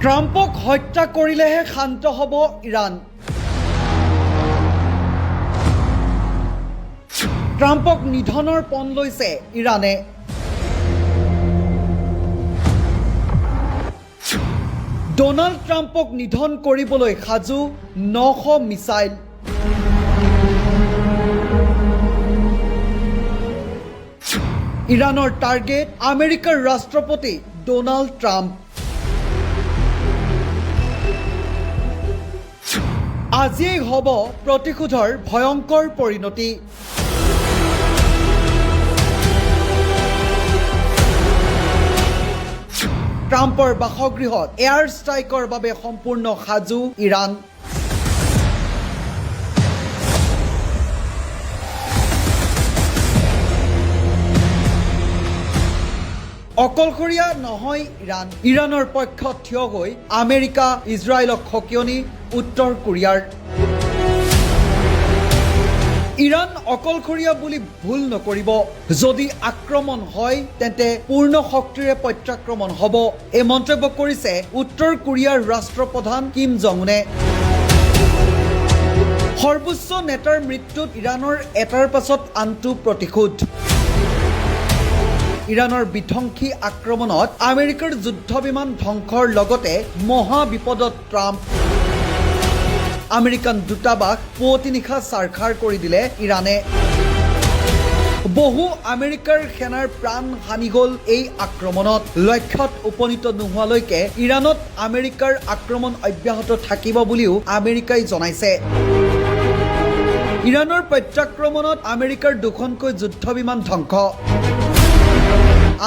ট্ৰাম্পক হত্যা কৰিলেহে শান্ত হ'ব ইৰাণ। ট্ৰাম্পক নিধনৰ পণ লৈছে ইৰাণে। ডোনাল্ড ট্ৰাম্পক নিধন কৰিবলৈ সাজু 900 মিছাইল। ইৰাণৰ টাৰ্গেট আমেৰিকাৰ ৰাষ্ট্ৰপতি ডোনাল্ড ট্ৰাম্প। আজিয়েই হ'ব প্ৰতিশোধৰ ভয়ংকৰ পৰিণতি। ট্ৰাম্পৰ বাসগৃহত এয়াৰ ষ্ট্ৰাইকৰ বাবে সম্পূৰ্ণ সাজু ইৰাণ। অকলশৰীয়া নহয় ইৰাণ। ইৰাণৰ পক্ষত থিয় হৈ আমেৰিকা ইজৰাইলক সকিয়নি উত্তৰ কোৰিয়াৰ। ইৰাণ অকলশৰীয়া বুলি ভুল নকৰিব। যদি আক্ৰমণ হয় তেন্তে পূৰ্ণ শক্তিৰে প্ৰত্যাক্ৰমণ হ'ব, এই মন্তব্য কৰিছে উত্তৰ কোৰিয়াৰ ৰাষ্ট্ৰপ্ৰধান কিম জং উনে। সৰ্বোচ্চ নেতাৰ মৃত্যুত ইৰাণৰ এটাৰ পাছত আনটো প্ৰতিশোধ। ইৰাণৰ বিধ্বংসী আক্ৰমণত আমেৰিকাৰ যুদ্ধ বিমান ধ্বংসৰ লগতে মহা বিপদত ট্ৰাম্প। আমেৰিকান দূতাবাস পুৱতি নিশা ছাৰখাৰ কৰি দিলে ইৰাণে। বহু আমেৰিকাৰ সেনাৰ প্ৰাণ হানি গ'ল এই আক্ৰমণত। লক্ষ্যত উপনীত নোহোৱালৈকে ইৰাণত আমেৰিকাৰ আক্ৰমণ অব্যাহত থাকিব বুলিও আমেৰিকাই জনাইছে। ইৰাণৰ প্ৰত্যাক্ৰমণত আমেৰিকাৰ দুখনকৈ যুদ্ধ বিমান ধ্বংস।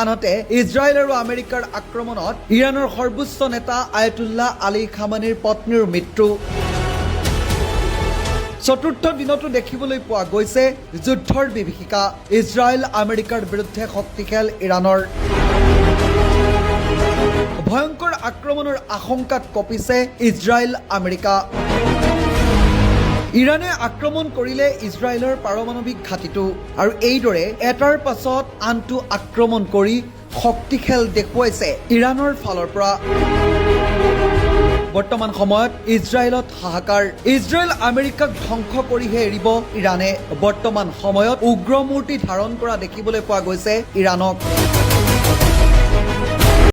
আনহাতে ইজৰাইল আৰু আমেৰিকাৰ আক্ৰমণত ইৰাণৰ সৰ্বোচ্চ নেতা আয়াতুল্লাহ আলী খামেনিৰ পত্নীৰ মৃত্যু। চতুৰ্থ দিনতো দেখিবলৈ পোৱা গৈছে যুদ্ধৰ বিভীষিকা। ইজৰাইল আমেৰিকাৰ বিৰুদ্ধে শক্তিশাল ইৰাণৰ। ভয়ংকৰ আক্ৰমণৰ আশংকাত কঁপিছে ইজৰাইল আমেৰিকা। ইৰাণে আক্ৰমণ কৰিলে ইজৰাইলৰ পাৰমাণৱিক ঘাটিটো, আৰু এইদৰে এটাৰ পাছত আনটো আক্ৰমণ কৰি শক্তিশাল দেখুৱাইছে ইৰাণৰ ফালৰ পৰা। বৰ্তমান সময়ত ইজৰাইলত হাহাকাৰ। ইজৰাইল আমেৰিকাক ধ্বংস কৰিহে এৰিব ইৰাণে। বৰ্তমান সময়ত উগ্ৰ মূৰ্তি ধাৰণ কৰা দেখিবলৈ পোৱা গৈছে ইৰাণক।